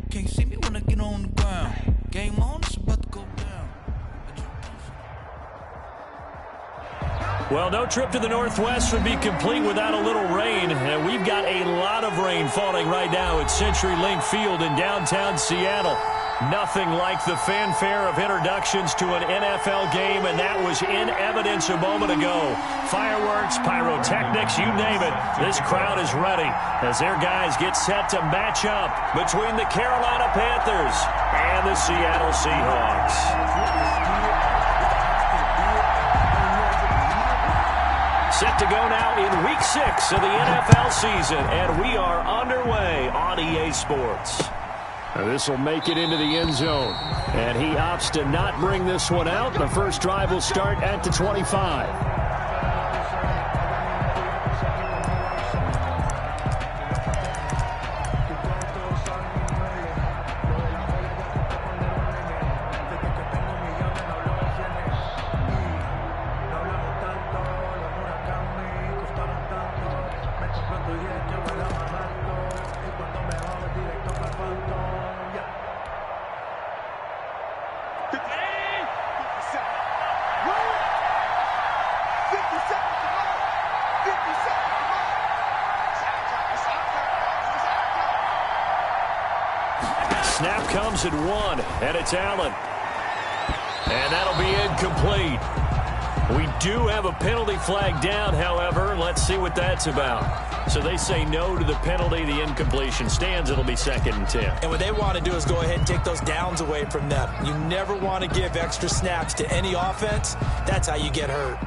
Can't see me when I get on the ground. Game on, it's about to go down. Well, no trip to the Northwest would be complete without a little rain, and we've got a lot of rain falling right now at CenturyLink Field in downtown Seattle. Nothing like the fanfare of introductions to an NFL game, and that was in evidence a moment ago. Fireworks, pyrotechnics, you name it. This crowd is ready as their guys get set to match up between the Carolina Panthers and the Seattle Seahawks. Set to go now in Week 6 of the NFL season, and we are underway on EA Sports. This will make it into the end zone, and he opts to not bring this one out. The first drive will start at the 25. Snap comes at 1, and it's Allen. And that'll be incomplete. We do have a penalty flag down, however. Let's see what that's about. So they say no to the penalty. The incompletion stands. It'll be 2nd and 10. And what they want to do is go ahead and take those downs away from them. You never want to give extra snaps to any offense. That's how you get hurt.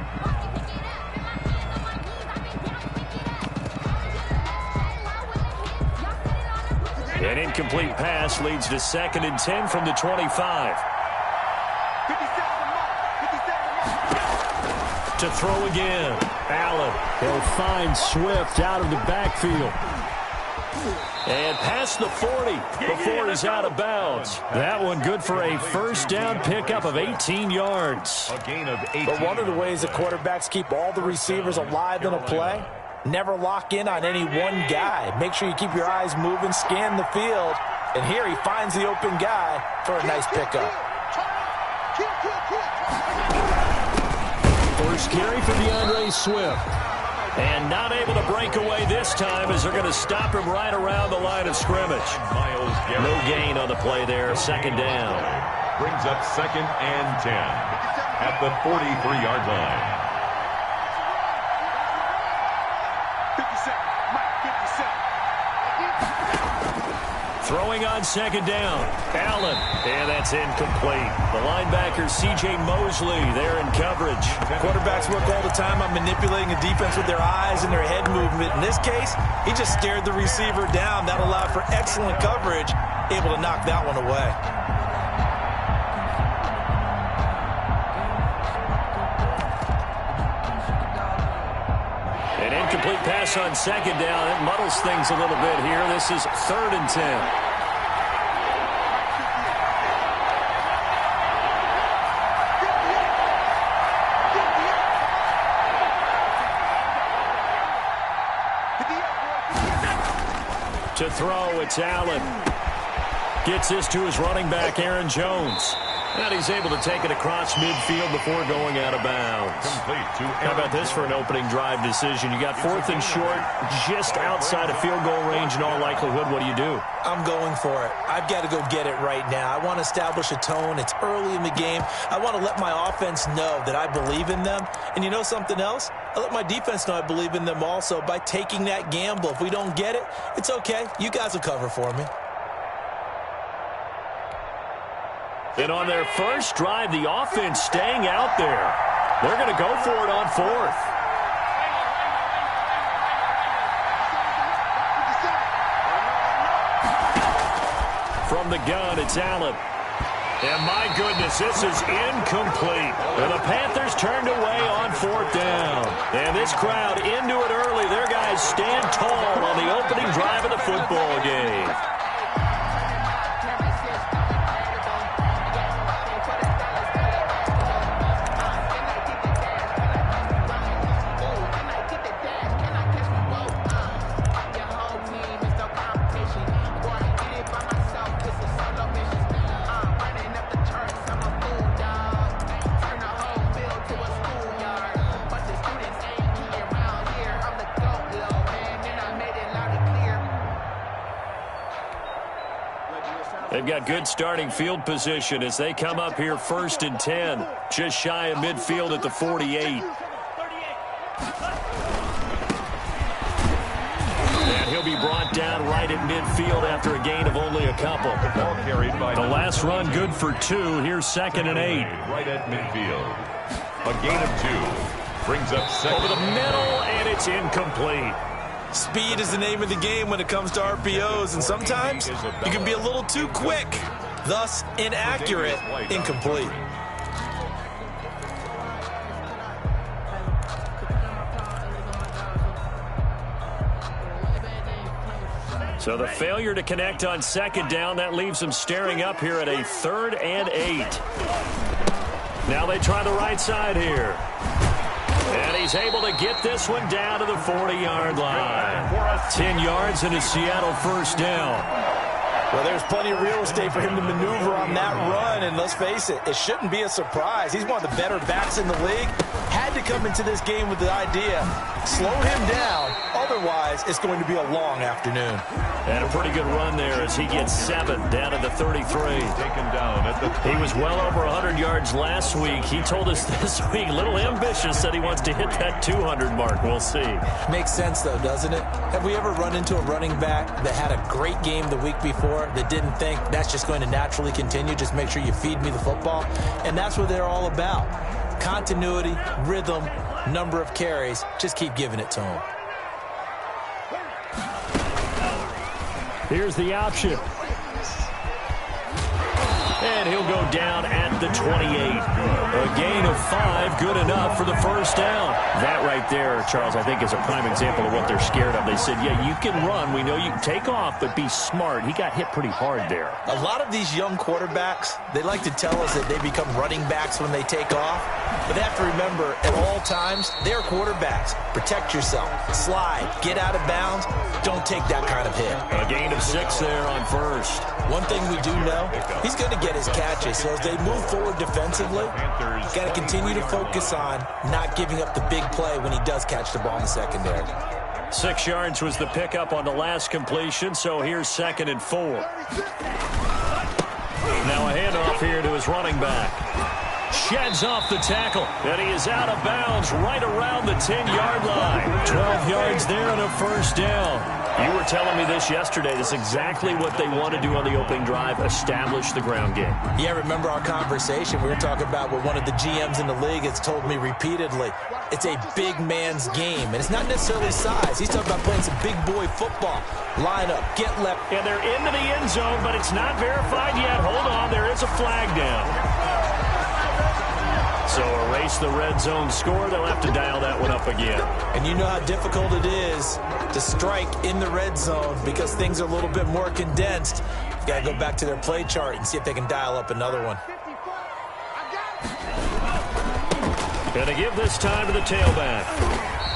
An incomplete pass leads to 2nd and 10 from the 25. To throw again. Allen. He'll find Swift out of the backfield. And past the 40 before he's out of bounds. That one good for a first down pickup of 18 yards. A gain of 18. But one of the ways that quarterbacks keep all the receivers alive in a play, never lock in on any one guy. Make sure you keep your eyes moving, scan the field. And here he finds the open guy for a nice pickup. First carry for DeAndre Swift. And not able to break away this time as they're going to stop him right around the line of scrimmage. No gain on the play there. 2nd down. Brings up 2nd and 10 at the 43-yard line. Throwing on 2nd down. Allen. And that's incomplete. The linebacker, C.J. Mosley, there in coverage. Quarterbacks work all the time on manipulating a defense with their eyes and their head movement. In this case, he just stared the receiver down. That allowed for excellent coverage, able to knock that one away. An incomplete pass on 2nd down. It muddles things a little bit here. This is 3rd and 10. To throw, it's Allen. Gets this to his running back, Aaron Jones. And he's able to take it across midfield before going out of bounds. How about this for an opening drive decision? You got 4th and short, just outside of field goal range in all likelihood. What do you do? I'm going for it. I've got to go get it right now. I want to establish a tone. It's early in the game. I want to let my offense know that I believe in them. And you know something else? I let my defense know I believe in them also by taking that gamble. If we don't get it, it's okay. You guys will cover for me. And on their first drive, the offense staying out there. They're going to go for it on 4th. From the gun, it's Allen. And my goodness, this is incomplete. And the Panthers turned away on 4th down. And this crowd into it early. Their guys stand tall on the opening drive of the football game. They've got good starting field position as they come up here 1st and 10. Just shy of midfield at the 48. And he'll be brought down right at midfield after a gain of only a couple. The last run good for 2. Here's 2nd and 8. Right at midfield. A gain of 2. Brings up second. Over the middle, and it's incomplete. Speed is the name of the game when it comes to RPOs, and sometimes you can be a little too quick, thus inaccurate, incomplete. So the failure to connect on 2nd down, that leaves them staring up here at a 3rd and 8. Now they try the right side here. And he's able to get this one down to the 40-yard line. 10 yards and a Seattle 1st down. Well, there's plenty of real estate for him to maneuver on that run, and let's face it, it shouldn't be a surprise. He's one of the better backs in the league. Had to come into this game with the idea, slow him down, otherwise it's going to be a long afternoon. And a pretty good run there as he gets 7 down at the 33. Taken down at the 30. He was well over 100 yards last week. He told us this week, a little ambitious, that he wants to hit that 200 mark. We'll see. Makes sense, though, doesn't it? Have we ever run into a running back that had a great game the week before that didn't think that's just going to naturally continue? Just make sure you feed me the football. And that's what they're all about. Continuity, rhythm, number of carries. Just keep giving it to him. Here's the option. And he'll go down at the 28. A gain of 5, good enough for the 1st down. That right there, Charles, I think is a prime example of what they're scared of. They said, yeah, you can run. We know you can take off, but be smart. He got hit pretty hard there. A lot of these young quarterbacks, they like to tell us that they become running backs when they take off. But they have to remember, at all times, they're quarterbacks. Protect yourself. Slide. Get out of bounds. Don't take that kind of hit. A gain of 6 there on 1st. One thing we do know, he's going to get his catches. So as they move forward defensively, got to continue to focus on not giving up the big play when he does catch the ball in the secondary. 6 yards was the pickup on the last completion, so here's 2nd and 4. Now a handoff here to his running back. Sheds off the tackle, and he is out of bounds right around the 10-yard line. 12 yards there and a 1st down. You were telling me this yesterday. This is exactly what they want to do on the opening drive, establish the ground game. Yeah, remember our conversation. We were talking about what one of the GMs in the league has told me repeatedly. It's a big man's game, and it's not necessarily size. He's talking about playing some big boy football. Line up, get left. And they're into the end zone, but it's not verified yet. Hold on, there is a flag down. So erase the red zone score. They'll have to dial that one up again. And you know how difficult it is to strike in the red zone because things are a little bit more condensed. You've got to go back to their play chart and see if they can dial up another one. Going to give this time to the tailback.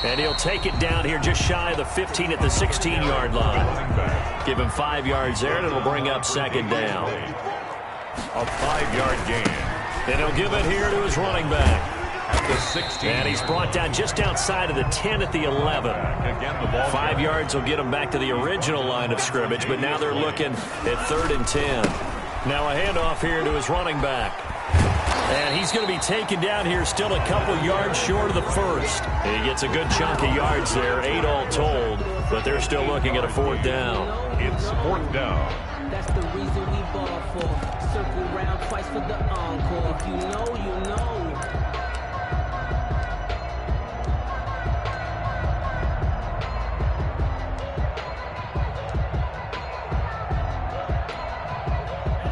And he'll take it down here just shy of the 15 at the 16-yard line. Give him 5 yards there, and it'll bring up 2nd down. A 5-yard gain. And he'll give it here to his running back. At the 16. And he's brought down just outside of the 10 at the 11. Again, the ball 5 yards will get him back to the original line of scrimmage, but now they're looking at 3rd and 10. Now a handoff here to his running back. And he's going to be taken down here still a couple yards short of the 1st. He gets a good chunk of yards there, 8 all told, but they're still looking at a 4th down. It's 4th down. That's the reason we ball for. Circle round twice for the encore. If you know, you know.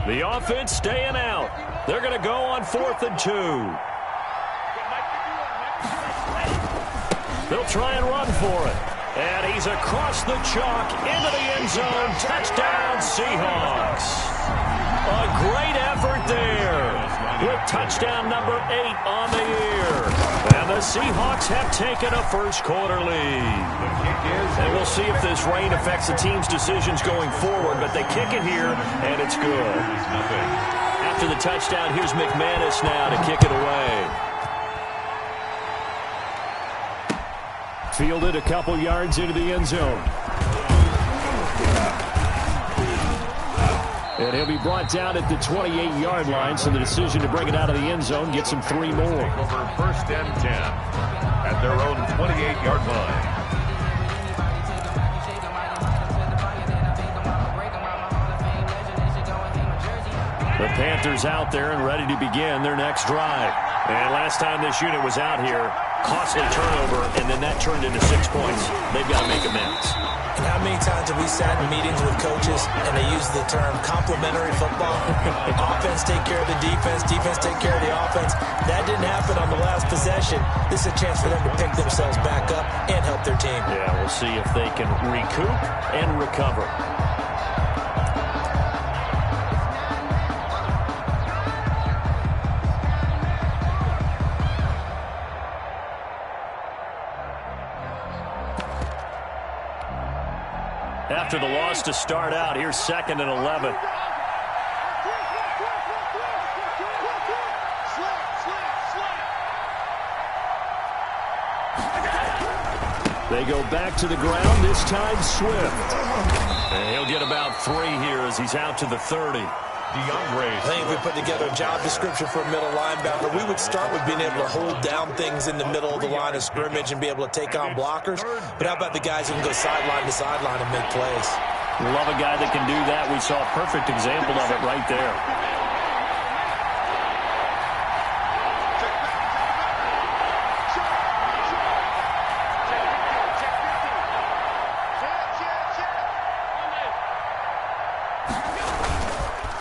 The offense staying out. They're going to go on 4th and 2. They'll try and run for it. And he's across the chalk into the end zone. Touchdown, Seahawks. A great effort there with touchdown number 8 on the year. And the Seahawks have taken a first-quarter lead. And we'll see if this rain affects the team's decisions going forward, but they kick it here, and it's good. After the touchdown, here's McManus now to kick it away. Fielded a couple yards into the end zone. And he'll be brought down at the 28-yard line, so the decision to bring it out of the end zone gets him 3 more. Over first and 10 at their own 28-yard line. The Panthers out there and ready to begin their next drive. And last time this unit was out here, costly turnover, and then that turned into 6 points. They've got to make amends. And how many times have we sat in meetings with coaches and they use the term complementary football? Offense take care of the defense, defense take care of the offense. That didn't happen on the last possession. This is a chance for them to pick themselves back up and help their team. Yeah, we'll see if they can recoup and recover. After the loss to start out, here's 2nd and 11. They go back to the ground, this time Swift. And he'll get about 3 here as he's out to the 30. I think if we put together a job description for a middle linebacker, we would start with being able to hold down things in the middle of the line of scrimmage and be able to take on blockers. But how about the guys who can go sideline to sideline and make plays? Love a guy that can do that. We saw a perfect example of it right there.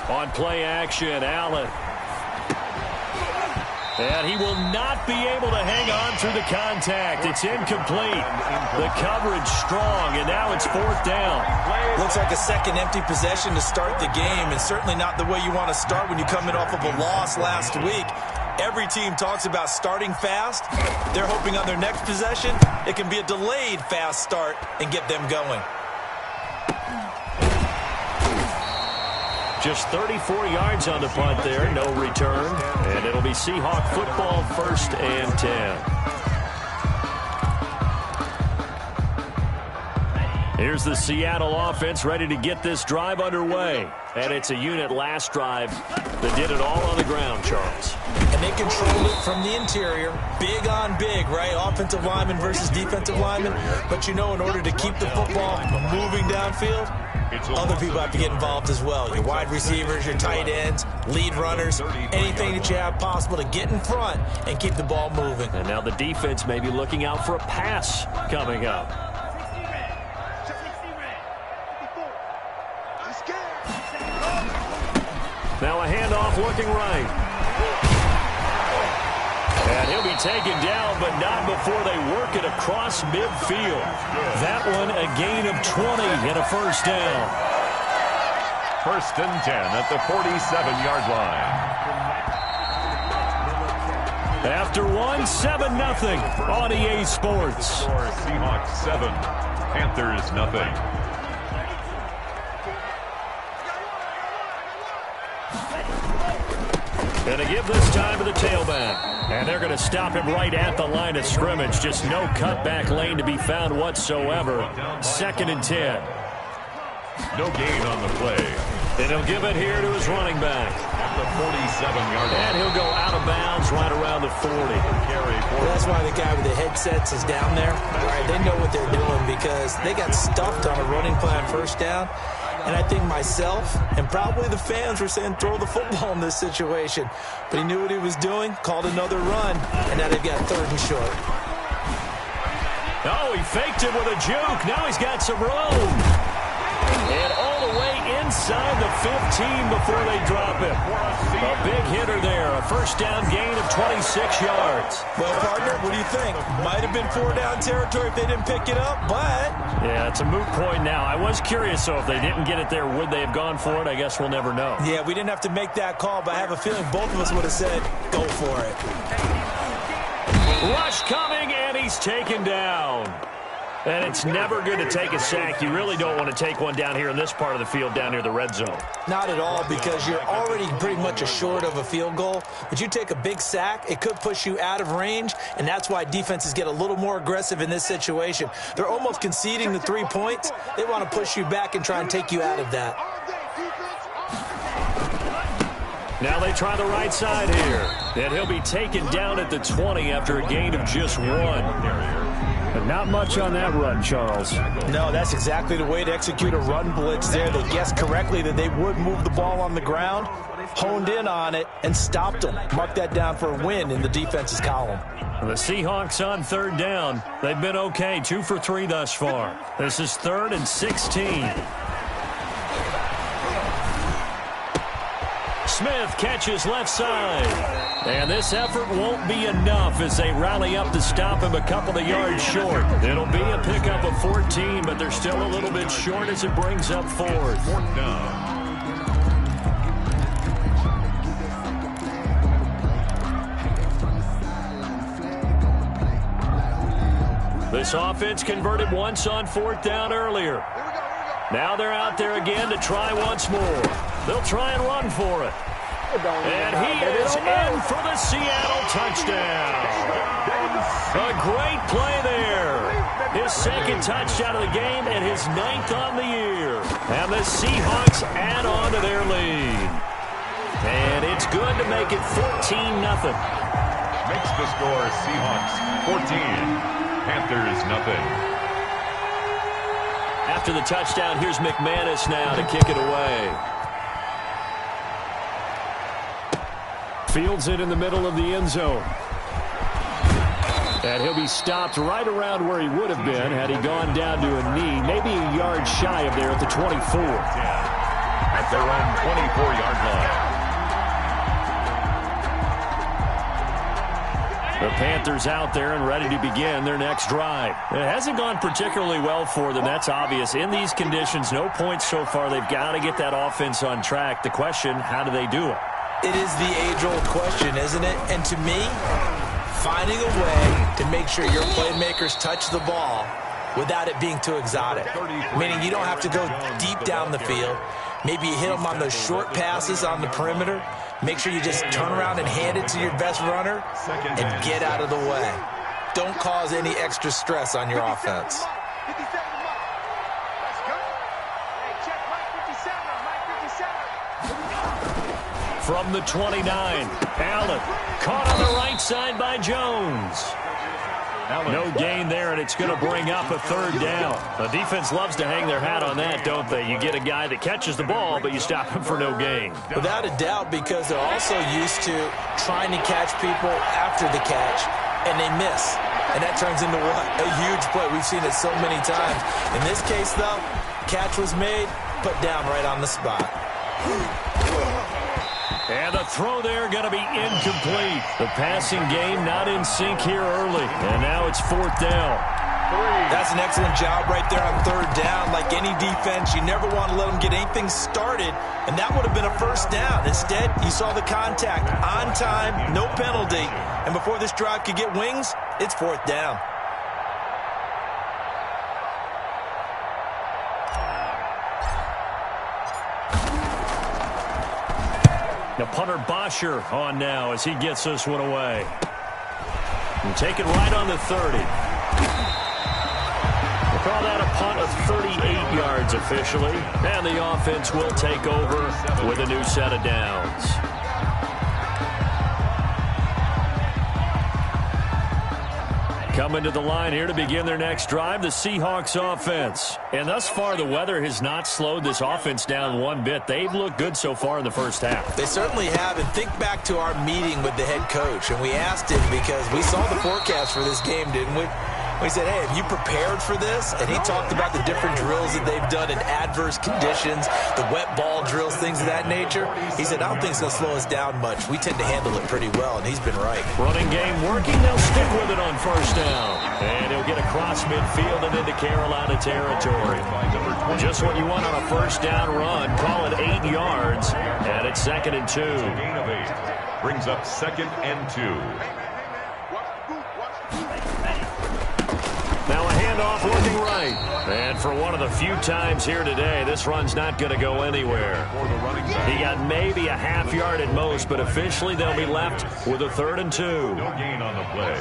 On play action, Allen. And he will not be able to hang on through the contact. It's incomplete. The coverage strong, and now it's 4th down. Looks like a second empty possession to start the game, and certainly not the way you want to start when you come in off of a loss last week. Every team talks about starting fast. They're hoping on their next possession it can be a delayed fast start and get them going. Just 34 yards on the punt there, no return. And it'll be Seahawk football, 1st and 10. Here's the Seattle offense ready to get this drive underway. And it's a unit last drive that did it all on the ground, Charles. And they controlled it from the interior. Big on big, right? Offensive lineman versus defensive lineman. But you know, in order to keep the football moving downfield, other people have to get involved as well. Your wide receivers, your tight ends, lead runners, anything that you have possible to get in front and keep the ball moving. And now the defense may be looking out for a pass coming up. Now a handoff looking right. And he'll be taken down, but not before they work it across midfield. That one a gain of 20 and a 1st down. 1st and 10 at the 47-yard line. After one, 7-0 on EA Sports. Seahawks 7, Panthers 0. And to give this time to the tailback. And they're going to stop him right at the line of scrimmage. Just no cutback lane to be found whatsoever. 2nd and 10. No gain on the play. And he'll give it here to his running back. At the 47-yard line. And he'll go out of bounds right around the 40. Well, that's why the guy with the headsets is down there. All right, they know what they're doing because they got stuffed on a running play on 1st down. And I think myself and probably the fans were saying throw the football in this situation. But he knew what he was doing, called another run, and now they've got 3rd and short. Oh, he faked it with a juke. Now he's got some room. And all the way inside the 15 before they drop him. A big hitter there. A 1st down gain of 26 yards. Well, partner, what do you think? Might have been 4 down territory if they didn't pick it up, but... Yeah, it's a moot point now. I was curious, so if they didn't get it there, would they have gone for it? I guess we'll never know. Yeah, we didn't have to make that call, but I have a feeling both of us would have said, go for it. Rush coming, and he's taken down. And it's never good to take a sack. You really don't want to take one down here in this part of the field, down near the red zone. Not at all, because you're already pretty much assured of a field goal. But you take a big sack, it could push you out of range, and that's why defenses get a little more aggressive in this situation. They're almost conceding the 3 points. They want to push you back and try and take you out of that. Now they try the right side here. And he'll be taken down at the 20 after a gain of just 1. But not much on that run, Charles. No, that's exactly the way to execute a run blitz there. They guessed correctly that they would move the ball on the ground, honed in on it, and stopped them. Mark that down for a win in the defense's column. The Seahawks on 3rd down. They've been okay, 2 for 3 thus far. This is 3rd and 16. Smith catches left side. And this effort won't be enough as they rally up to stop him a couple of yards short. It'll be a pickup of 14, but they're still a little bit short as it brings up 4th. 4th down. This offense converted once on 4th down earlier. Now they're out there again to try once more. They'll try and run for it. And he is in for the Seattle touchdown. A great play there. His 2nd touchdown of the game and his 9th on the year. And the Seahawks add on to their lead. And it's good to make it 14-0. Makes the score Seahawks 14, Panthers nothing. After the touchdown, here's McManus now to kick it away. Fields it in the middle of the end zone. And he'll be stopped right around where he would have been had he gone down to a knee, maybe a yard shy of there at the 24. At their own 24-yard line. The Panthers out there and ready to begin their next drive. It hasn't gone particularly well for them. That's obvious. In these conditions, no points so far. They've got to get that offense on track. The question, how do they do it? It is the age-old question, isn't it? And to me, finding a way to make sure your playmakers touch the ball without it being too exotic. Meaning you don't have to go deep down the field. Maybe you hit them on those short passes on the perimeter. Make sure you just turn around and hand it to your best runner and get out of the way. Don't cause any extra stress on your offense. From the 29, Allen caught on the right side by Jones. No gain there, and it's going to bring up a 3rd down. The defense loves to hang their hat on that, don't they? You get a guy that catches the ball, but you stop him for no gain. Without a doubt, because they're also used to trying to catch people after the catch, and they miss. And that turns into what? A huge play. We've seen it so many times. In this case, though, catch was made, put down right on the spot. And the throw there going to be incomplete. The passing game not in sync here early. And now it's 4th down. That's an excellent job right there on 3rd down. Like any defense, you never want to let them get anything started. And that would have been a 1st down. Instead, you saw the contact on time, no penalty. And before this drive could get wings, it's 4th down. The punter Bosher on now as he gets this one away. And take it right on the 30. We'll call that a punt of 38 yards officially. And the offense will take over with a new set of downs. Coming to the line here to begin their next drive, the Seahawks offense. And thus far, the weather has not slowed this offense down one bit. They've looked good so far in the first half. They certainly have. And think back to our meeting with the head coach. And we asked him because we saw the forecast for this game, didn't we? We said, hey, have you prepared for this? And he talked about the different drills that they've done in adverse conditions, the wet ball drills, things of that nature. He said, I don't think it's going to slow us down much. We tend to handle it pretty well, and he's been right. Running game working. They'll stick with it on 1st down. And he'll get across midfield and into Carolina territory. Just what you want on a 1st down run. Call it 8 yards. And it's 2nd and 2. Gain of 8. Brings up 2nd and 2. Now a handoff looking right. And for one of the few times here today, this run's not going to go anywhere. He got maybe a half yard at most, but officially they'll be left with a 3rd and 2. No gain on the play.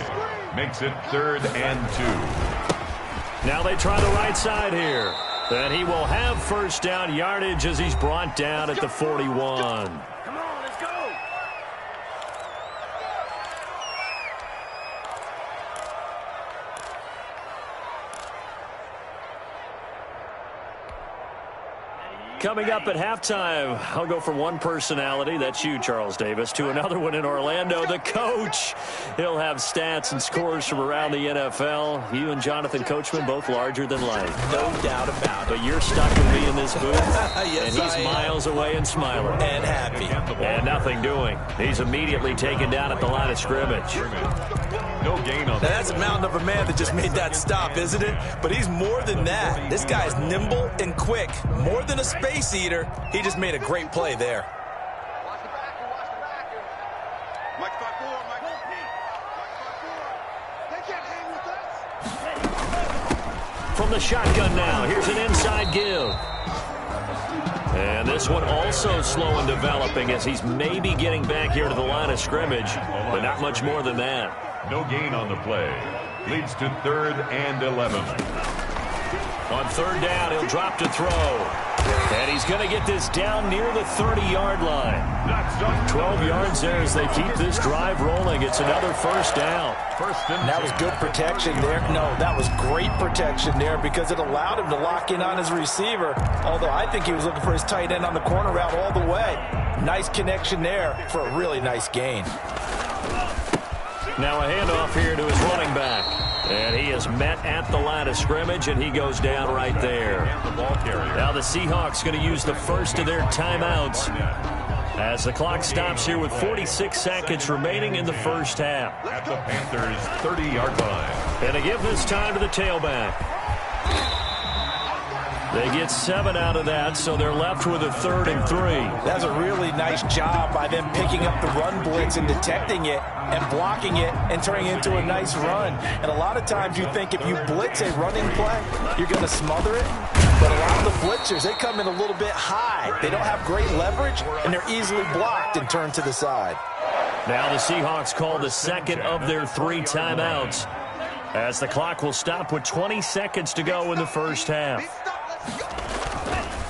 Makes it 3rd and 2. Now they try the right side here. And he will have 1st down yardage as he's brought down at the 41. Come on, let's go. coming up at halftime, I'll go from one personality, that's you, Charles Davis, to another one in Orlando, the coach. He'll have stats and scores from around the NFL. You and Jonathan Coachman, both larger than life. No doubt about it. But you're stuck with me in this booth, yes, and he's miles away and smiling. And happy. And nothing doing. He's immediately taken down at the line of scrimmage. No gain on that. Now, that's a mountain of a man that just made that stop, isn't it? But he's more than that. This guy's nimble and quick. More than a space eater. He just made a great play there. From the shotgun now, here's an inside give. And this one also slow in developing as he's maybe getting back here to the line of scrimmage, but not much more than that. No gain on the play. Leads to 3rd and 11. On 3rd down, he'll drop to throw. And he's going to get this down near the 30-yard line. 12 yards there as they keep this drive rolling. It's another 1st down. And that was good protection there. No, that was great protection there because it allowed him to lock in on his receiver. Although I think he was looking for his tight end on the corner route all the way. Nice connection there for a really nice gain. Now a handoff here to his running back. And he is met at the line of scrimmage, and he goes down right there. Now the Seahawks going to use the first of their timeouts as the clock stops here with 46 seconds remaining in the first half. At the Panthers' 30-yard line. And to give this time to the tailback. They get 7 out of that, so they're left with a 3rd and 3. That's a really nice job by them picking up the run blitz and detecting it and blocking it and turning it into a nice run. And a lot of times you think if you blitz a running play, you're going to smother it. But a lot of the blitzers, they come in a little bit high. They don't have great leverage, and they're easily blocked and turned to the side. Now the Seahawks call the second of their 3 timeouts as the clock will stop with 20 seconds to go in the first half.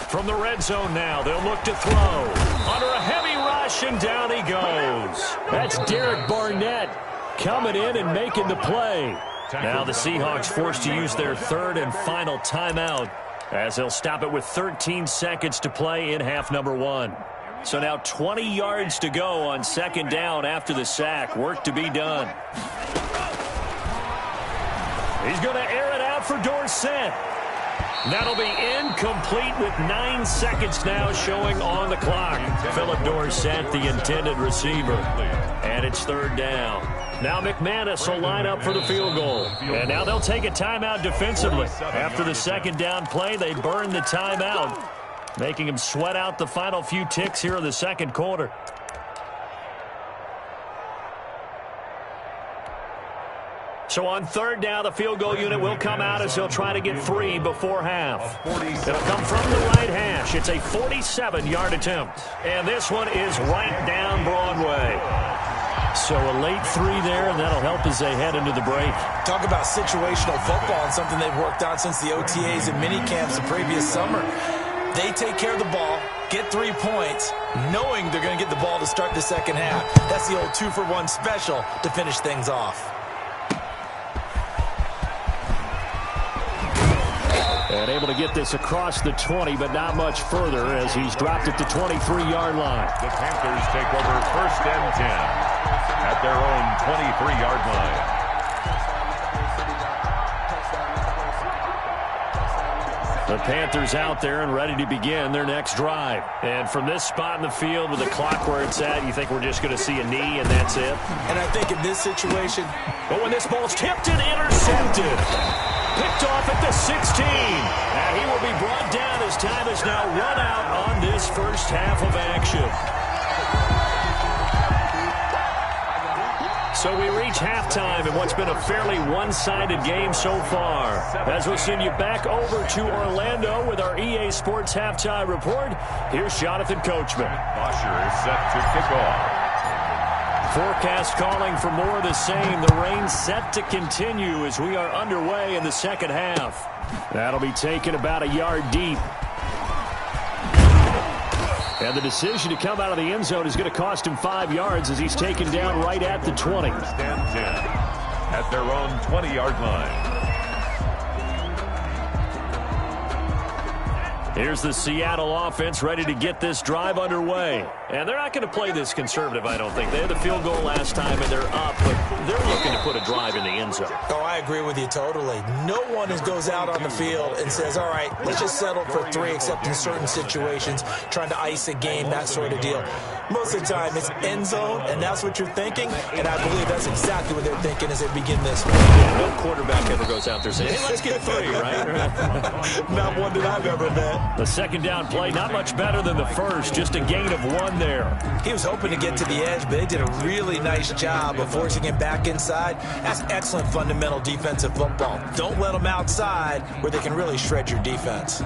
From the red zone now, they'll look to throw. Under a heavy rush, and down he goes. That's Derek Barnett coming in and making the play. Now the Seahawks forced to use their 3rd and final timeout as they'll stop it with 13 seconds to play in half number 1. So now 20 yards to go on 2nd down after the sack. Work to be done. He's going to air it out for Dorsett. That'll be incomplete with 9 seconds now showing on the clock. Philip Dorsett, the intended receiver. And it's 3rd down. Now McManus will line up for the field goal. And now they'll take a timeout defensively. After the 2nd down play, they burn the timeout, making them sweat out the final few ticks here in the 2nd quarter. So on 3rd down, the field goal unit will come out as they'll try to get 3 before half. It'll come from the right hash. It's a 47-yard attempt. And this one is right down Broadway. So a late 3 there, and that'll help as they head into the break. Talk about situational football and something they've worked on since the OTAs and mini camps the previous summer. They take care of the ball, get 3 points, knowing they're going to get the ball to start the 2nd half. That's the old 2-for-1 special to finish things off. And able to get this across the 20, but not much further as he's dropped at the 23-yard line. The Panthers take over 1st and 10 at their own 23-yard line. The Panthers out there and ready to begin their next drive. And from this spot in the field with the clock where it's at, you think we're just going to see a knee and that's it? And I think in this situation... But when this ball's tipped and intercepted... Picked off at the 16. And he will be brought down as time is now run out on this first half of action. So we reach halftime in what's been a fairly one-sided game so far. As we'll send you back over to Orlando with our EA Sports Halftime Report, here's Jonathan Coachman. Bosher is set to kick off. Forecast calling for more of the same. The rain set to continue as we are underway in the 2nd half. That'll be taken about a yard deep. And the decision to come out of the end zone is going to cost him 5 yards as he's taken down right at the 20. 1st and 10 at their own 20-yard line. Here's the Seattle offense ready to get this drive underway. And they're not going to play this conservative, I don't think. They had the field goal last time, and they're up, but they're looking to put a drive in the end zone. Oh, I agree with you totally. No one goes out on the field and says, all right, let's just settle for 3, except in certain situations, trying to ice a game, that sort of deal. Most of the time, it's end zone, and that's what you're thinking, and I believe that's exactly what they're thinking as they begin this one. Yeah, no quarterback ever goes out there saying, hey, let's get 3, right? Not one that I've ever met. The second down play, not much better than the first, just a gain of 1 there. He was hoping to get to the edge, but they did a really nice job of forcing him back inside. That's excellent fundamental defensive football. Don't let them outside where they can really shred your defense.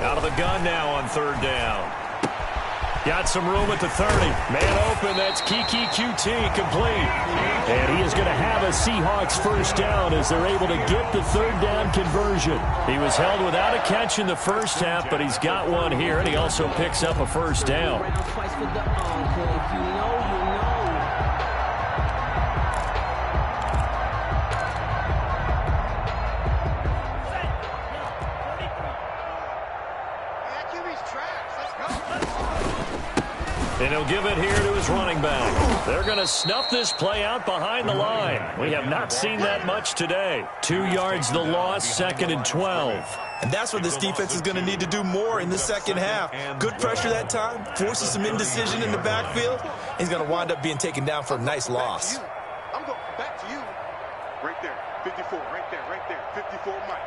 Out of the gun now on 3rd down. Got some room at the 30. Man open, that's Kiki QT complete. And he is going to have a Seahawks first down as they're able to get the 3rd down conversion. He was held without a catch in the first half, but he's got one here, and he also picks up a first down. And he'll give it here to his running back. They're going to snuff this play out behind the line. We have not seen that much today. 2 yards the loss, 2nd and 12. And that's what this defense is going to need to do more in the second half. Good pressure that time, forces some indecision in the backfield. He's going to wind up being taken down for a nice loss. I'm going back to you. Right there, 54, right there, 54, Mike.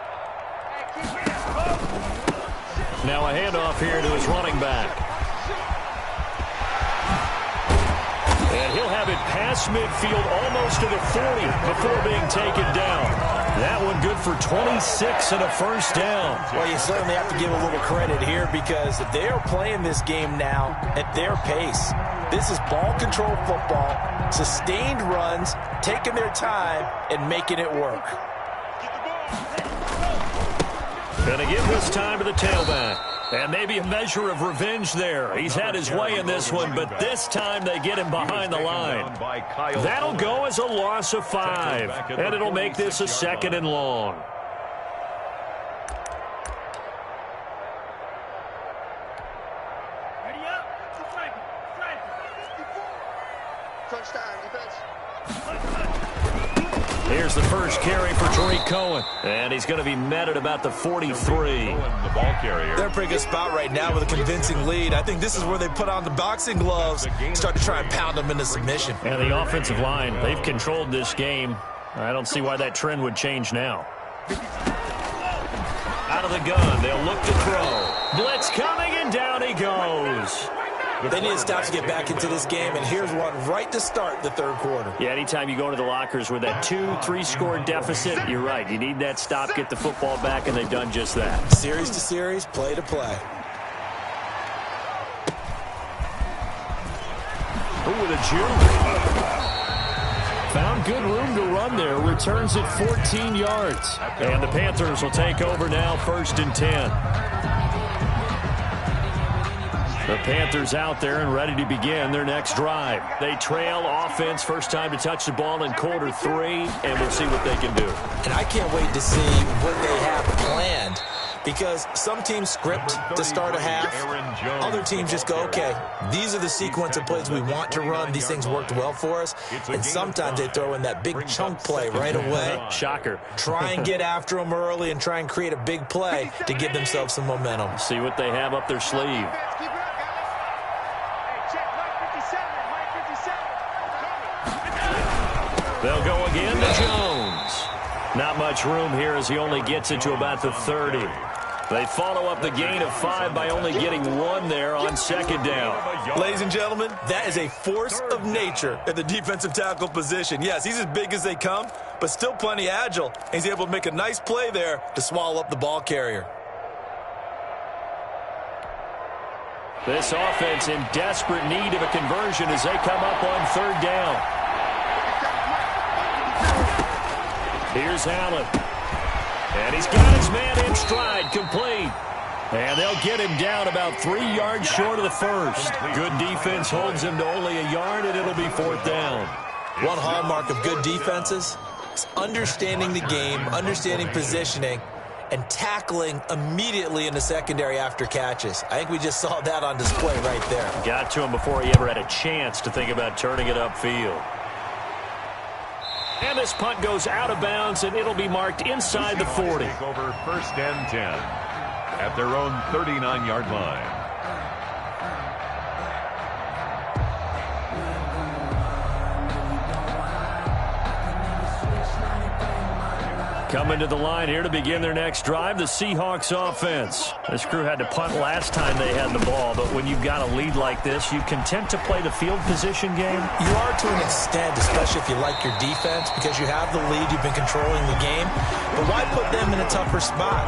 Now a handoff here to his running back. And he'll have it past midfield almost to the 40 before being taken down. That one good for 26 and a first down. Well, you certainly have to give a little credit here because they're playing this game now at their pace. This is ball control football, sustained runs, taking their time, and making it work. Gonna give this time to the tailback. And maybe a measure of revenge there. He's had his way in this one, but this time they get him behind the line. That'll go as a loss of 5, and it'll make this a 2nd and long. Ready up. Touchdown, defense. Here's the first carry for Tariq Cohen. And he's going to be met at about the 43. They're in a pretty good spot right now with a convincing lead. I think this is where they put on the boxing gloves, start to try and pound them into submission. And the offensive line, they've controlled this game. I don't see why that trend would change now. Out of the gun, they'll look to throw. Blitz coming, and down he goes. They need to stop to get back into this game, and here's one right to start the 3rd quarter. Yeah, anytime you go into the lockers with that 2-3 score deficit, you're right. You need that stop, get the football back, and they've done just that. Series to series, play to play. Ooh, with a juke. Found good room to run there. Returns it 14 yards. And the Panthers will take over now, 1st and 10. The Panthers out there and ready to begin their next drive. They trail offense, first time to touch the ball in quarter 3, and we'll see what they can do. And I can't wait to see what they have planned because some teams script to start a half. Other teams just go, okay, these are the sequence of plays we want to run. These things worked well for us. And sometimes they throw in that big chunk play right away. Shocker. Try and get after them early and try and create a big play to give themselves some momentum. See what they have up their sleeve. They'll go again to Jones. Not much room here as he only gets it to about the 30. They follow up the gain of 5 by only getting 1 there on 2nd down. Ladies and gentlemen, that is a force of nature at the defensive tackle position. Yes, he's as big as they come, but still plenty agile. He's able to make a nice play there to swallow up the ball carrier. This offense in desperate need of a conversion as they come up on 3rd down. Here's Allen. And he's got his man in stride, complete. And they'll get him down about 3 yards short of the first. Good defense holds him to only a yard, and it'll be 4th down. One hallmark of good defenses is understanding the game, understanding positioning, and tackling immediately in the secondary after catches. I think we just saw that on display right there. Got to him before he ever had a chance to think about turning it upfield. And this punt goes out of bounds, and it'll be marked inside the 40. Take over 1st and 10 at their own 39-yard line. Coming to the line here to begin their next drive, the Seahawks offense. This crew had to punt last time they had the ball, but when you've got a lead like this, you content to play the field position game? You are to an extent, especially if you like your defense, because you have the lead, you've been controlling the game. But why put them in a tougher spot?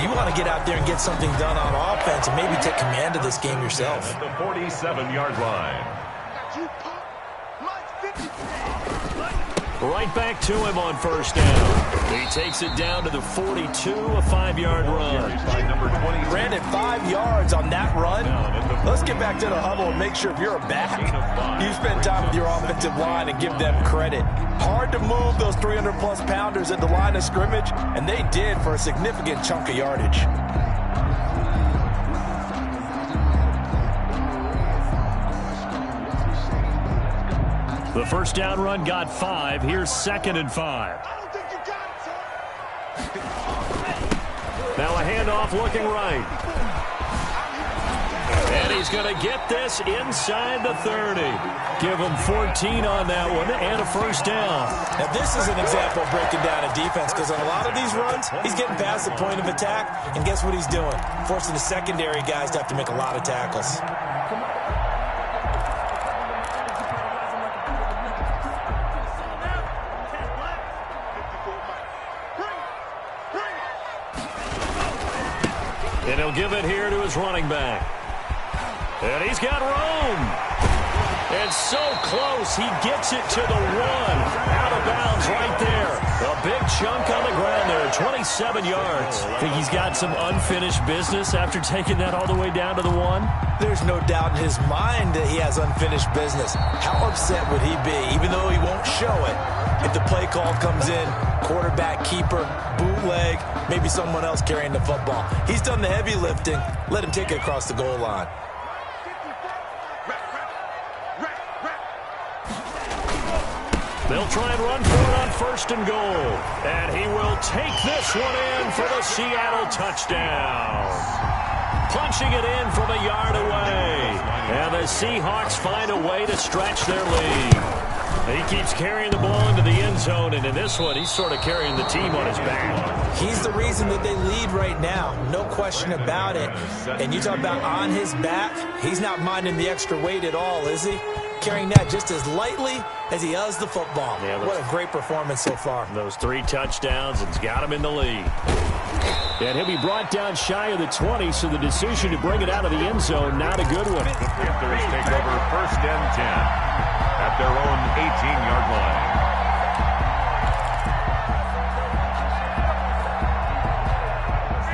You want to get out there and get something done on offense and maybe take command of this game yourself. At the 47-yard line. Right back to him on 1st down. He takes it down to the 42, a 5-yard run. Brandon, 5 yards on that run. Let's get back to the huddle and make sure if you're a back, you spend time with your offensive line and give them credit. Hard to move those 300-plus pounders at the line of scrimmage, and they did for a significant chunk of yardage. The 1st down run got 5. Here's 2nd and 5. Now a handoff looking right. And he's going to get this inside the 30. Give him 14 on that one and a 1st down. Now this is an example of breaking down a defense, because on a lot of these runs, he's getting past the point of attack, and guess what he's doing? Forcing the secondary guys to have to make a lot of tackles. And he'll give it here to his running back. And he's got room. And so close, he gets it to the 1. Out of bounds right there. A big chunk on the ground there, 27 yards. Think he's got some unfinished business after taking that all the way down to the 1? There's no doubt in his mind that he has unfinished business. How upset would he be, even though he won't show it, if the play call comes in, quarterback, keeper, bootleg, maybe someone else carrying the football. He's done the heavy lifting. Let him take it across the goal line. They'll try and run for it on 1st and goal. And he will take this one in for the Seattle touchdown. Punching it in from a yard away. And the Seahawks find a way to stretch their lead. He keeps carrying the ball into the end zone, and in this one, he's sort of carrying the team on his back. He's the reason that they lead right now, no question about it. And you talk about on his back, he's not minding the extra weight at all, is he? Carrying that just as lightly as he does the football. Yeah, what a great performance so far. Those 3 touchdowns, and it's got him in the lead. And he'll be brought down shy of the 20, so the decision to bring it out of the end zone, not a good one. The Panthers take over 1st and 10 at their own 18-yard line.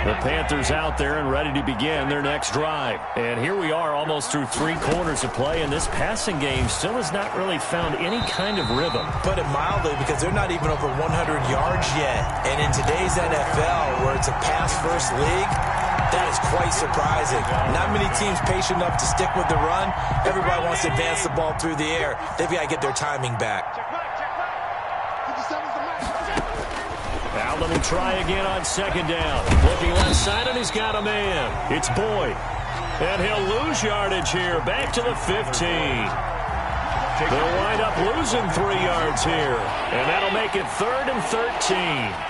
The Panthers out there and ready to begin their next drive. And here we are almost through 3 quarters of play, and this passing game still has not really found any kind of rhythm. Put it mildly, because they're not even over 100 yards yet. And in today's NFL, where it's a pass-first league, that is quite surprising. Not many teams patient enough to stick with the run. Everybody wants to advance the ball through the air. They've got to get their timing back. Now let him try again on 2nd down. Looking left side, and he's got a man. It's Boyd. And he'll lose yardage here. Back to the 15. They'll wind up losing 3 yards here. And that'll make it 3rd and 13.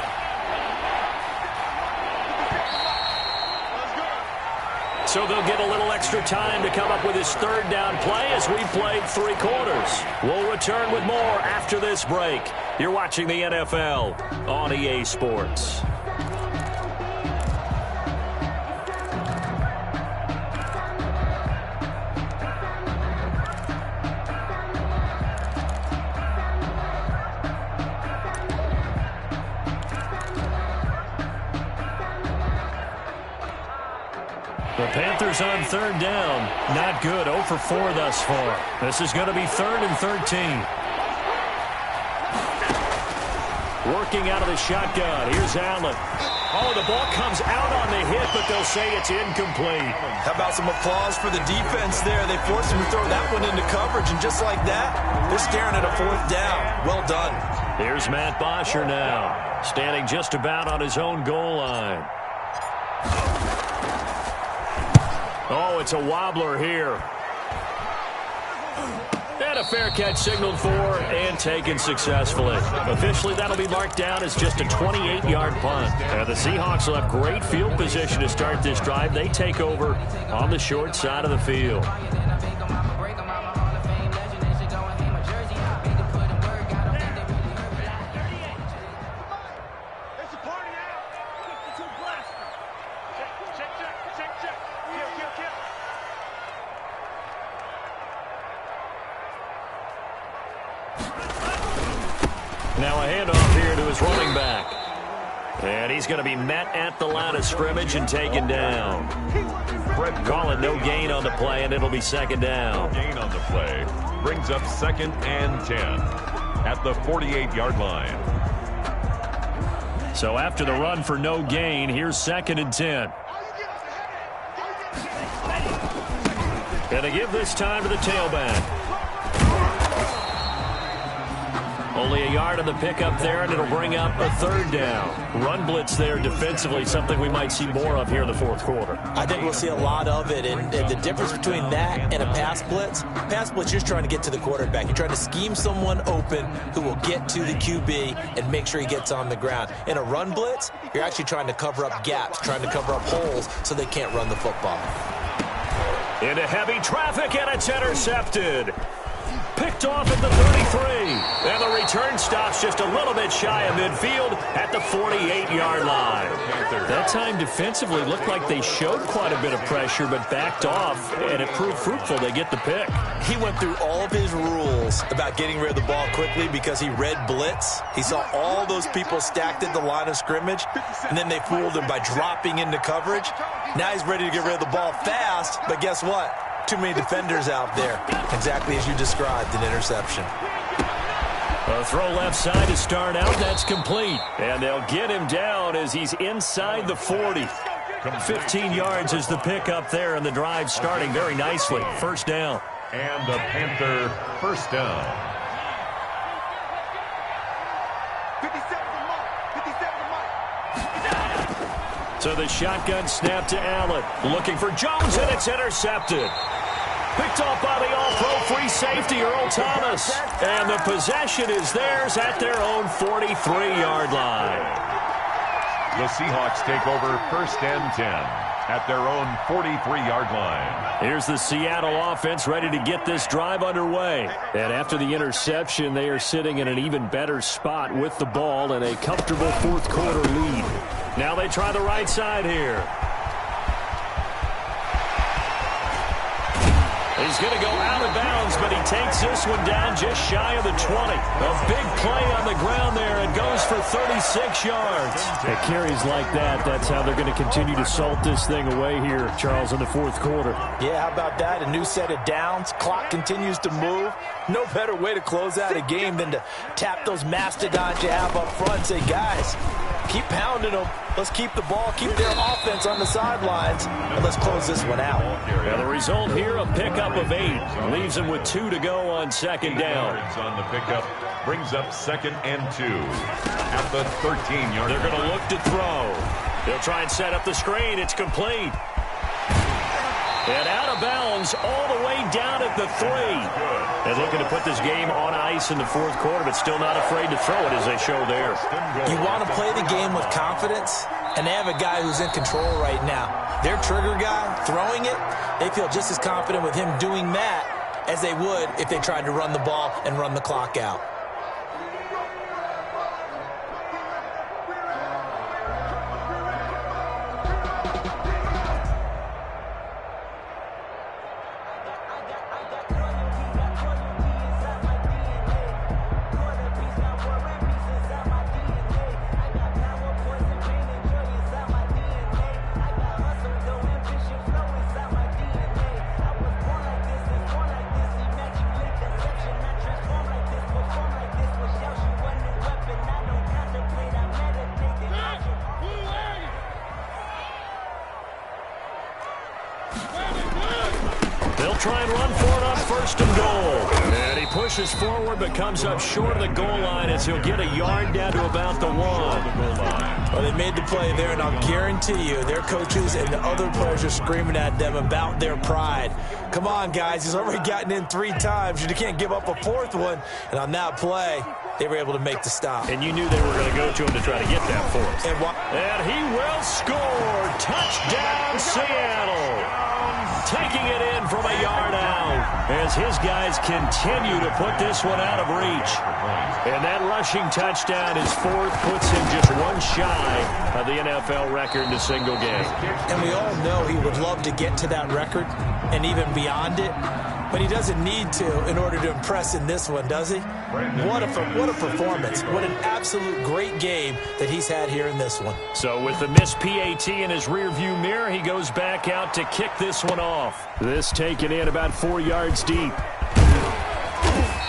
So they'll get a little extra time to come up with his 3rd down play as we played 3 quarters. We'll return with more after this break. You're watching the NFL on EA Sports. The Panthers on third down. Not good. 0 for 4 thus far. This is going to be 3rd and 13. Working out of the shotgun. Here's Allen. Oh, the ball comes out on the hit, but they'll say it's incomplete. How about some applause for the defense there? They forced him to throw that one into coverage, and just like that, they're staring at a 4th down. Well done. Here's Matt Bosher now, standing just about on his own goal line. Oh, it's a wobbler here. And a fair catch signaled for and taken successfully. Officially, that'll be marked down as just a 28-yard punt. The Seahawks will have great field position to start this drive. They take over on the short side of the field. Now a handoff here to his running back. And he's going to be met at the line of scrimmage and taken down. Calling no gain on the play, and it'll be 2nd down. Gain on the play brings up 2nd and 10 at the 48-yard line. So after the run for no gain, here's 2nd and 10. And they give this time to the tailback. Only a yard on the pickup there, and it'll bring up a 3rd down. Run blitz there defensively, something we might see more of here in the 4th quarter. I think we'll see a lot of it, and the difference between that and a pass blitz, you're just trying to get to the quarterback. You're trying to scheme someone open who will get to the QB and make sure he gets on the ground. In a run blitz, you're actually trying to cover up gaps, trying to cover up holes so they can't run the football. Into heavy traffic, and it's intercepted. Picked off at the 33. And the return stops just a little bit shy of midfield at the 48-yard line. That time defensively looked like they showed quite a bit of pressure but backed off, and it proved fruitful. They get the pick. He went through all of his rules about getting rid of the ball quickly because he read blitz. He saw all those people stacked at the line of scrimmage, and then they fooled him by dropping into coverage. Now he's ready to get rid of the ball fast, but guess what? Too many defenders out there. Exactly as you described, an interception. A throw left side to start out. That's complete. And they'll get him down as he's inside the 40. 15 yards is the pickup there, and the drive starting very nicely. 1st down. And the Panther 1st down. 57 So the shotgun snap to Allen. Looking for Jones, and it's intercepted. Picked off by the all-pro free safety, Earl Thomas. And the possession is theirs at their own 43-yard line. The Seahawks take over 1st and 10 at their own 43-yard line. Here's the Seattle offense ready to get this drive underway. And after the interception, they are sitting in an even better spot with the ball and a comfortable 4th quarter lead. Now they try the right side here. He's going to go out of bounds, but he takes this one down just shy of the 20. A big play on the ground there and goes for 36 yards. At carries like that, that's how they're going to continue to salt this thing away here, Charles, in the 4th quarter. Yeah, how about that? A new set of downs. Clock continues to move. No better way to close out a game than to tap those mastodons you have up front and say, guys, keep pounding them. Let's keep the ball, keep their offense on the sidelines, and let's close this one out. Now the result here, a pickup of 8. Leaves them with 2 to go on 2nd down. On the pickup brings up 2nd and 2 at the 13-yard. They're going to look to throw. They'll try and set up the screen. It's complete. And out of bounds all the way down at the 3. And looking to put this game on ice in the 4th quarter, but still not afraid to throw it as they show there. You want to play the game with confidence, and they have a guy who's in control right now. Their trigger guy, throwing it, they feel just as confident with him doing that as they would if they tried to run the ball and run the clock out. try and run for it on 1st and goal. And he pushes forward but comes up short of the goal line as he'll get a yard down to about the 1. Well, they made the play there, and I'll guarantee you their coaches and the other players are screaming at them about their pride. Come on, guys. He's already gotten in 3 times. You can't give up a 4th one. And on that play, they were able to make the stop. And you knew they were going to go to him to try to get that 4th. And he will score. Touchdown, Seattle. Taking it in from a yard out as his guys continue to put this one out of reach. And that rushing touchdown, his 4th, puts him just 1 shy of the NFL record in a single game. And we all know he would love to get to that record and even beyond it. But he doesn't need to in order to impress in this one, does he? What a performance. What an absolute great game that he's had here in this one. So with the missed PAT in his rearview mirror, he goes back out to kick this one off. This taken in about 4 yards deep.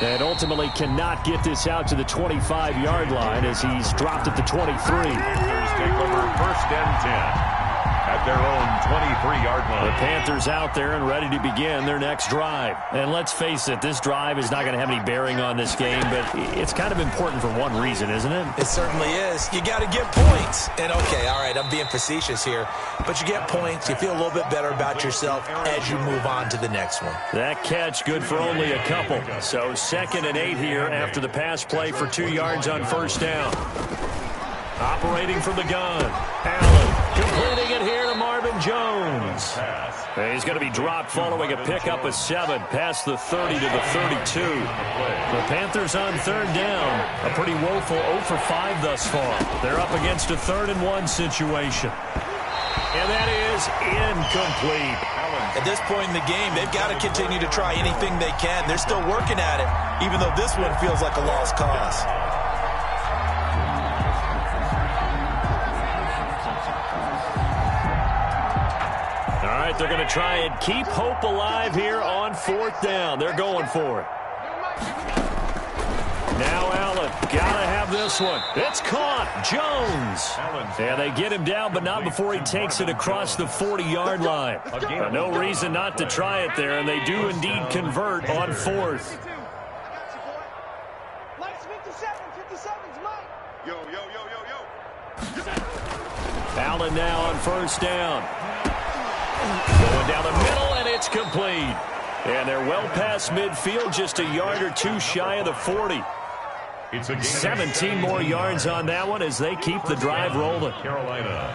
And ultimately cannot get this out to the 25-yard line as he's dropped at the 23. Panthers take over 1st and 10. At their own 23-yard line. The Panthers out there and ready to begin their next drive. And let's face it, this drive is not going to have any bearing on this game, but it's kind of important for one reason, isn't it? It certainly is. You got to get points. And, okay, all right, I'm being facetious here, but you get points. You feel a little bit better about yourself as you move on to the next one. That catch good for only a couple. So 2nd and 8 here after the pass play for 2 yards on 1st down. Operating from the gun. Allen completing it here to Marvin Jones. And he's going to be dropped following a pickup of 7 past the 30 to the 32. The Panthers on 3rd down. A pretty woeful 0 for 5 thus far. They're up against a 3rd and 1 situation. And that is incomplete. At this point in the game, they've got to continue to try anything they can. They're still working at it, even though this one feels like a lost cause. They're going to try and keep hope alive here on 4th down. They're going for it. Now Allen, got to have this one. It's caught. Jones. And they get him down, but not before he takes it across the 40-yard line. No reason not to try it there, and they do indeed convert on 4th. Allen now on 1st down. Going down the middle, and it's complete. And they're well past midfield, just a yard or 2 shy of the 40. 17 more yards on that one as they keep the drive rolling. Carolina.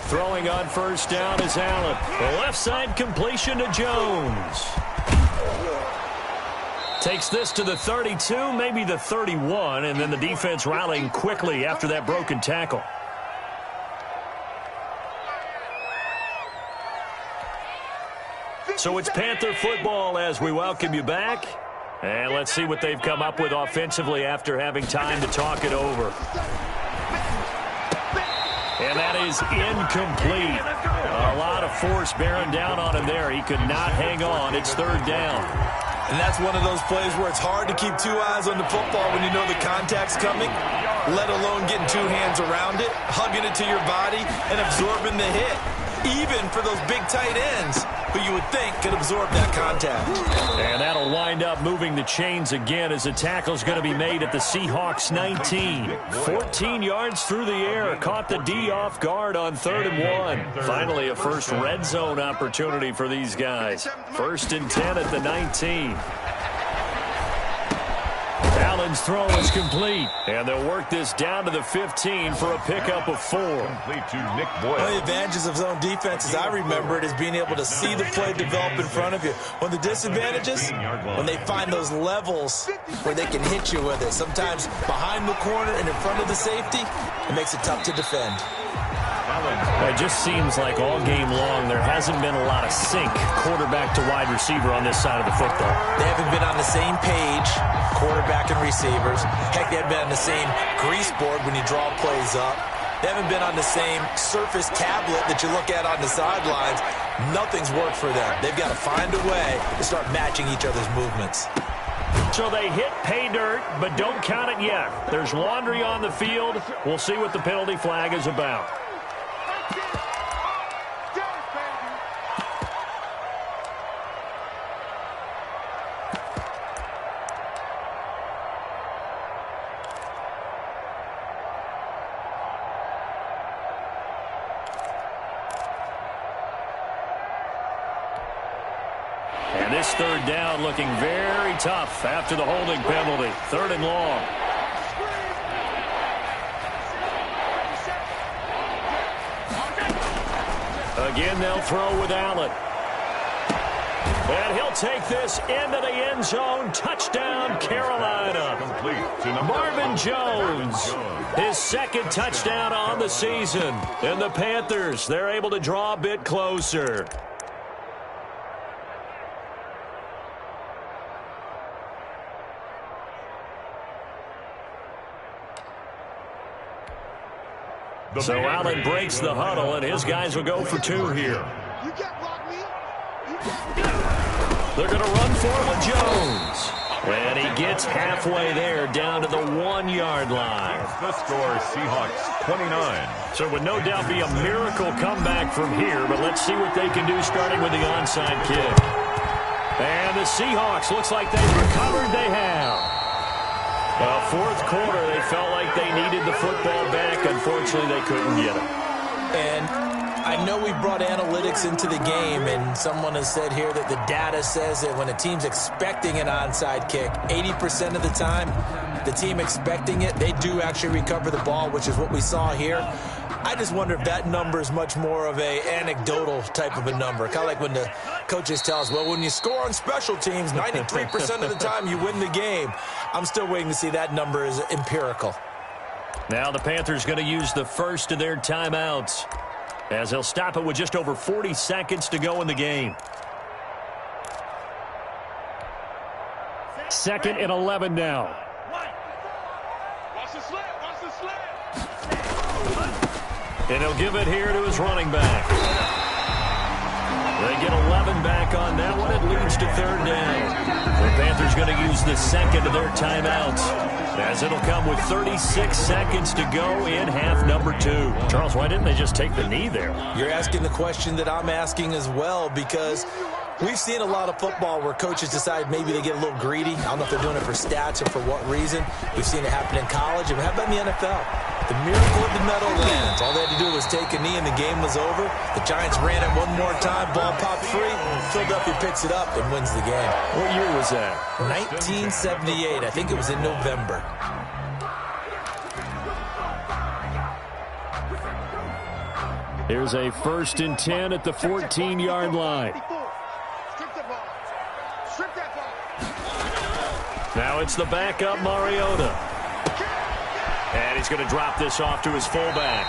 Throwing on 1st down is Allen. The left side completion to Jones. Takes this to the 32, maybe the 31, and then the defense rallying quickly after that broken tackle. So it's Panther football as we welcome you back. And let's see what they've come up with offensively after having time to talk it over. And that is incomplete. A lot of force bearing down on him there. He could not hang on. It's 3rd down. And that's one of those plays where it's hard to keep 2 eyes on the football when you know the contact's coming, let alone getting 2 hands around it, hugging it to your body, and absorbing the hit. Even for those big tight ends who you would think could absorb that contact. And that'll wind up moving the chains again as the tackle's going to be made at the Seahawks 19. 14 yards through the air. Caught the D off guard on 3rd and 1. Finally a first red zone opportunity for these guys. 1st and 10 at the 19. Allen's throw is complete. And they'll work this down to the 15 for a pickup of 4. Complete to Nick Boyle. One of the advantages of zone defense, as I remember it, is being able to see the play develop in front of you. One of the disadvantages, when they find those levels where they can hit you with it. Sometimes behind the corner and in front of the safety, it makes it tough to defend. It just seems like all game long there hasn't been a lot of sync quarterback to wide receiver on this side of the football. They haven't been on the same page, quarterback and receivers. Heck, they haven't been on the same grease board when you draw plays up. They haven't been on the same surface tablet that you look at on the sidelines. Nothing's worked for them. They've got to find a way to start matching each other's movements. So they hit pay dirt, but don't count it yet. There's laundry on the field. We'll see what the penalty flag is about. And this third down looking very tough after the holding penalty. 3rd and long. Again, they'll throw with Allen. And he'll take this into the end zone. Touchdown, Carolina. Complete to Marvin Jones, his 2nd touchdown on the season. And the Panthers, they're able to draw a bit closer. So Allen breaks the huddle, and his guys will go for 2 here. They're going to run for it with Jones. And he gets halfway there, down to the 1-yard line. the score, Seahawks 29. So it would no doubt be a miracle comeback from here, but let's see what they can do starting with the onside kick. And the Seahawks, looks like they've recovered. They have. 4th quarter, they felt like they needed the football back. Unfortunately, they couldn't get it. And I know we brought analytics into the game, and someone has said here that the data says that when a team's expecting an onside kick, 80% of the time, the team expecting it, they do actually recover the ball, which is what we saw here. I just wonder if that number is much more of a anecdotal type of a number. Kind of like when the coaches tell us, well, when you score on special teams, 93% of the time you win the game. I'm still waiting to see that number is empirical. Now the Panthers going to use the first of their timeouts, as they'll stop it with just over 40 seconds to go in the game. 2nd and 11 now. Watch the slip. Watch the slip. And he'll give it here to his running back. They get 11 back on that one. It leads to 3rd down. The Panthers going to use the 2nd of their timeouts, as it'll come with 36 seconds to go in half number 2. Charles, why didn't they just take the knee there? You're asking the question that I'm asking as well, because we've seen a lot of football where coaches decide maybe they get a little greedy. I don't know if they're doing it for stats or for what reason. We've seen it happen in college. And how about in the NFL? The miracle of the Meadowlands. All they had to do was take a knee and the game was over. The Giants ran it one more time. Ball popped free. Philadelphia picks it up and wins the game. What year was that? 1978. I think it was in November. Here's a 1st and 10 at the 14-yard line. Now it's the backup, Mariota. And he's going to drop this off to his fullback.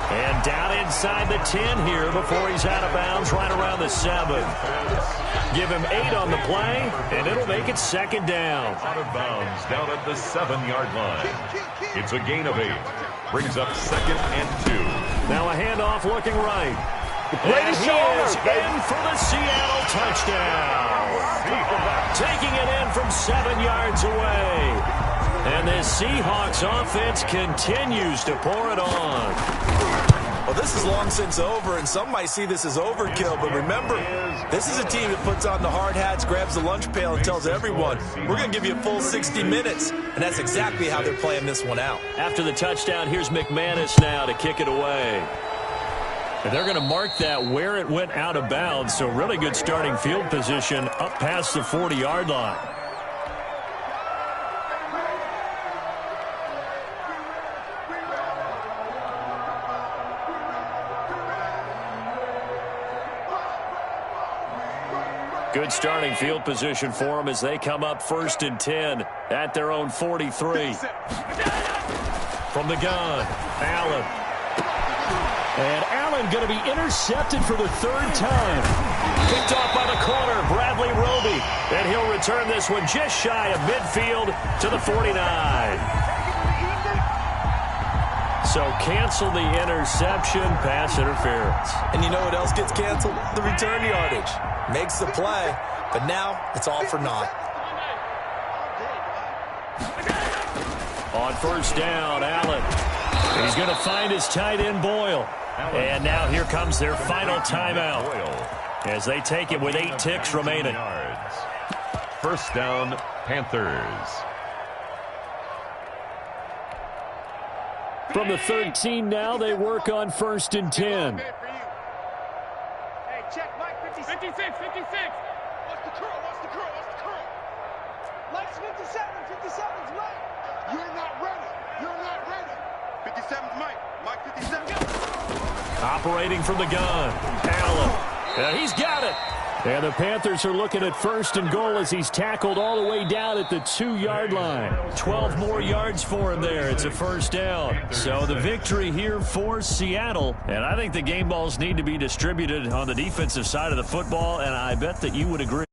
And down inside the 10 here before he's out of bounds, right around the 7. Give him 8 on the play, and it'll make it 2nd down. Out of bounds down at the 7-yard line. It's a gain of 8. Brings up 2nd and 2. Now a handoff looking right. And he is in for the Seattle touchdown. Taking it in from 7 yards away. And this Seahawks offense continues to pour it on. Well, this is long since over, and some might see this as overkill. But remember, this is a team that puts on the hard hats, grabs the lunch pail, and tells everyone, we're going to give you a full 60 minutes. And that's exactly how they're playing this one out. After the touchdown, here's McManus now to kick it away. And they're going to mark that where it went out of bounds. So really good starting field position up past the 40-yard line. Good starting field position for them as they come up 1st and 10 at their own 43. From the gun, Allen. And Allen going to be intercepted for the 3rd time. Picked off by the corner, Bradley Roby. And he'll return this one just shy of midfield to the 49. So cancel the interception, pass interference. And you know what else gets canceled? The return yardage. Makes the play, but now it's all for naught. On 1st down, Allen. He's going to find his tight end, Boyle. And now here comes their final timeout as they take it with 8 ticks remaining. 1st down, Panthers. From the 13 now, they work on 1st and 10. Hey, check Mike, 56. 56. Watch the curl, watch the curl, watch the curl. Mike's 57's Mike. You're not ready. You're not ready. 57's Mike. Mike 57. Operating from the gun. Allen. And he's got it. And the Panthers are looking at 1st and goal as he's tackled all the way down at the 2-yard line. 12 more yards for him there. It's a first down. So the victory here for Seattle. And I think the game balls need to be distributed on the defensive side of the football, and I bet that you would agree.